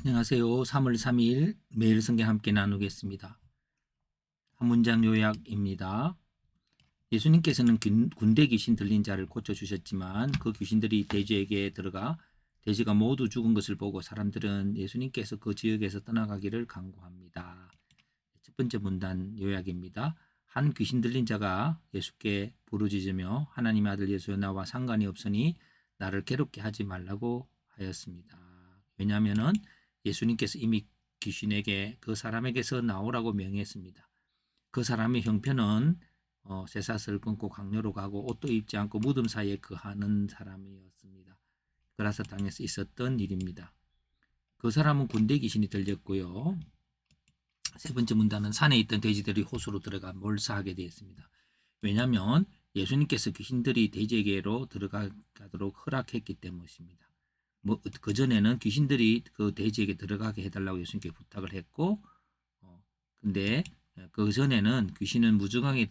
안녕하세요. 3월 3일 매일 성경 함께 나누겠습니다. 한 문장 요약입니다. 예수님께서는 군대 귀신 들린 자를 고쳐주셨지만 그 귀신들이 돼지에게 들어가 돼지가 모두 죽은 것을 보고 사람들은 예수님께서 그 지역에서 떠나가기를 간구합니다. 첫 번째 문단 요약입니다. 한 귀신 들린 자가 예수께 부르짖으며 하나님의 아들 예수여 나와 상관이 없으니 나를 괴롭게 하지 말라고 하였습니다. 왜냐하면 예수님께서 이미 귀신에게 그 사람에게서 나오라고 명했습니다. 그 사람의 형편은 쇠사슬 끊고 강요로 가고 옷도 입지 않고 무덤 사이에 거하는 사람이었습니다. 그라사 땅에서 있었던 일입니다. 그 사람은 군대 귀신이 들렸고요. 세 번째 문단은 산에 있던 돼지들이 호수로 들어가 몰사하게 되었습니다. 왜냐하면 예수님께서 귀신들이 돼지에게로 들어가도록 허락했기 때문입니다. 그 전에는 귀신들이 그 돼지에게 들어가게 해달라고 예수님께 부탁을 했고, 근데 그 전에는 귀신은 무증하게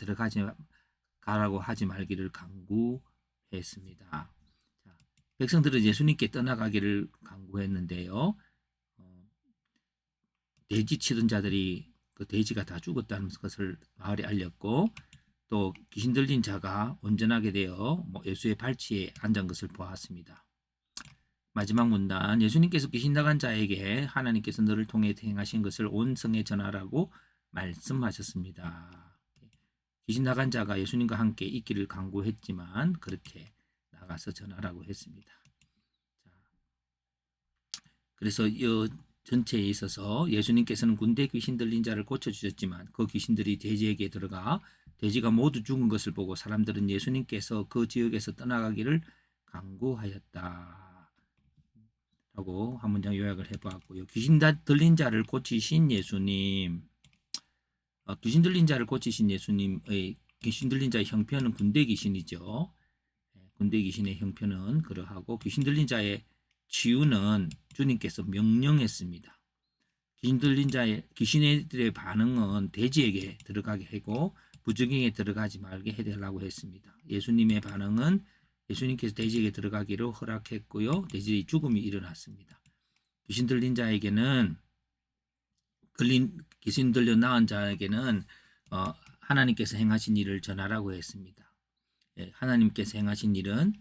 가라고 하지 말기를 강구했습니다. 자, 백성들은 예수님께 떠나가기를 강구했는데요. 돼지 치던 자들이 그 돼지가 다 죽었다는 것을 마을에 알렸고, 또 귀신 들린 자가 온전하게 되어 예수의 발치에 앉은 것을 보았습니다. 마지막 문단, 예수님께서 귀신 나간 자에게 하나님께서 너를 통해 행하신 것을 온 성에 전하라고 말씀하셨습니다. 귀신 나간 자가 예수님과 함께 있기를 강구했지만 그렇게 나가서 전하라고 했습니다. 그래서 이 전체에 있어서 예수님께서는 군대 귀신 들린 자를 고쳐주셨지만 그 귀신들이 돼지에게 들어가 돼지가 모두 죽은 것을 보고 사람들은 예수님께서 그 지역에서 떠나가기를 강구하였다. 라고 한 문장 요약을 해보았고요. 귀신 들린 자를 고치신 예수님, 귀신 들린 자를 고치신 예수님의 귀신 들린 자의 형편은 군대 귀신이죠. 군대 귀신의 형편은 그러하고 귀신 들린 자의 치유는 주님께서 명령했습니다. 귀신 들린 자의 귀신들의 반응은 돼지에게 들어가게 하고 부정에게 들어가지 말게 해달라고 했습니다. 예수님의 반응은 예수님께서 돼지에게 들어가기로 허락했고요. 돼지의 죽음이 일어났습니다. 귀신 들린 자에게는 귀신 들려 나은 자에게는 하나님께서 행하신 일을 전하라고 했습니다. 하나님께서 행하신 일은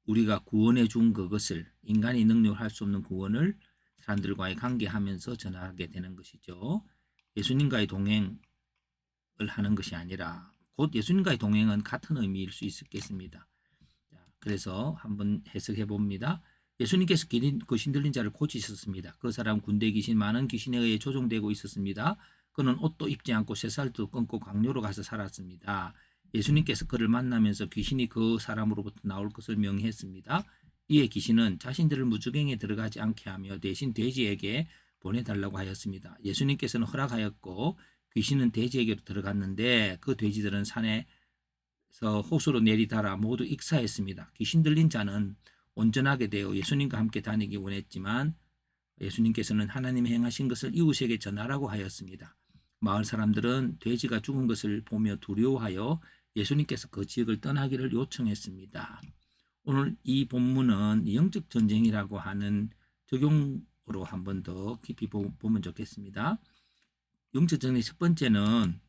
우리가 구원해 준 그것을 인간이 능력할 수 없는 구원을 사람들과의 관계하면서 전하게 되는 것이죠. 예수님과의 동행을 하는 것이 아니라 곧 예수님과의 동행은 같은 의미일 수 있겠습니다. 그래서 한번 해석해 봅니다. 예수님께서 귀신 들린 자를 고치셨습니다. 그 사람 군대 귀신 많은 귀신에 의해 조종되고 있었습니다. 그는 옷도 입지 않고 쇠살도 끊고 강요로 가서 살았습니다. 예수님께서 그를 만나면서 귀신이 그 사람으로부터 나올 것을 명했습니다. 이에 귀신은 자신들을 무저갱에 들어가지 않게 하며 대신 돼지에게 보내달라고 하였습니다. 예수님께서는 허락하였고 귀신은 돼지에게로 들어갔는데 그 돼지들은 산에서 호수로 내리달아 모두 익사했습니다. 귀신 들린 자는 온전하게 되어 예수님과 함께 다니기 원했지만 예수님께서는 하나님이 행하신 것을 이웃에게 전하라고 하였습니다. 마을 사람들은 돼지가 죽은 것을 보며 두려워하여 예수님께서 그 지역을 떠나기를 요청했습니다. 오늘 이 본문은 영적 전쟁이라고 하는 적용으로 한 번 더 깊이 보면 좋겠습니다. 영적 전쟁의 첫 번째는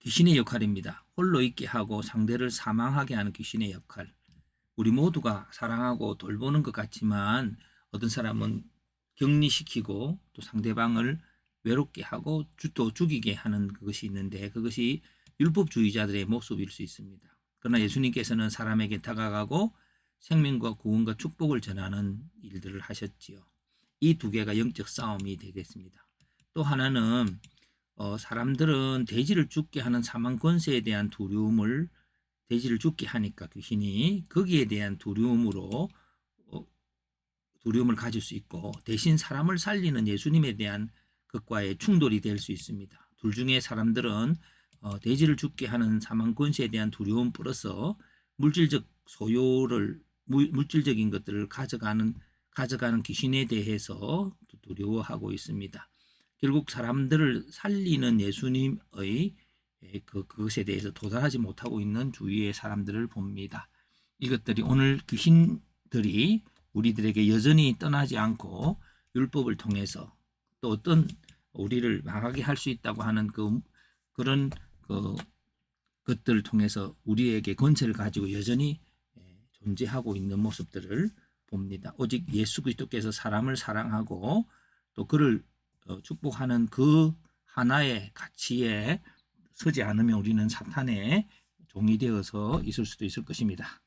귀신의 역할입니다. 홀로 있게 하고 상대를 사망하게 하는 귀신의 역할. 우리 모두가 사랑하고 돌보는 것 같지만 어떤 사람은 격리시키고 또 상대방을 외롭게 하고 또 죽이게 하는 그것이 있는데 그것이 율법주의자들의 모습일 수 있습니다. 그러나 예수님께서는 사람에게 다가가고 생명과 구원과 축복을 전하는 일들을 하셨지요. 이 두 개가 영적 싸움이 되겠습니다. 또 하나는 사람들은 돼지를 죽게 하는 사망 권세에 대한 두려움을 돼지를 죽게 하니까 귀신이 거기에 대한 두려움을 가질 수 있고 대신 사람을 살리는 예수님에 대한 것과의 충돌이 될 수 있습니다. 둘 중에 사람들은 돼지를 죽게 하는 사망 권세에 대한 두려움 플러스 물질적 소요를 물질적인 것들을 가져가는 귀신에 대해서 두려워하고 있습니다. 결국 사람들을 살리는 예수님의 그것에 대해서 도달하지 못하고 있는 주위의 사람들을 봅니다. 이것들이 오늘 귀신들이 우리들에게 여전히 떠나지 않고 율법을 통해서 또 어떤 우리를 망하게 할 수 있다고 하는 그런 것들을 통해서 우리에게 권세를 가지고 여전히 존재하고 있는 모습들을 봅니다. 오직 예수 그리스도께서 사람을 사랑하고 또 그를 축복하는 그 하나의 가치에 서지 않으면 우리는 사탄의 종이 되어서 있을 수도 있을 것입니다.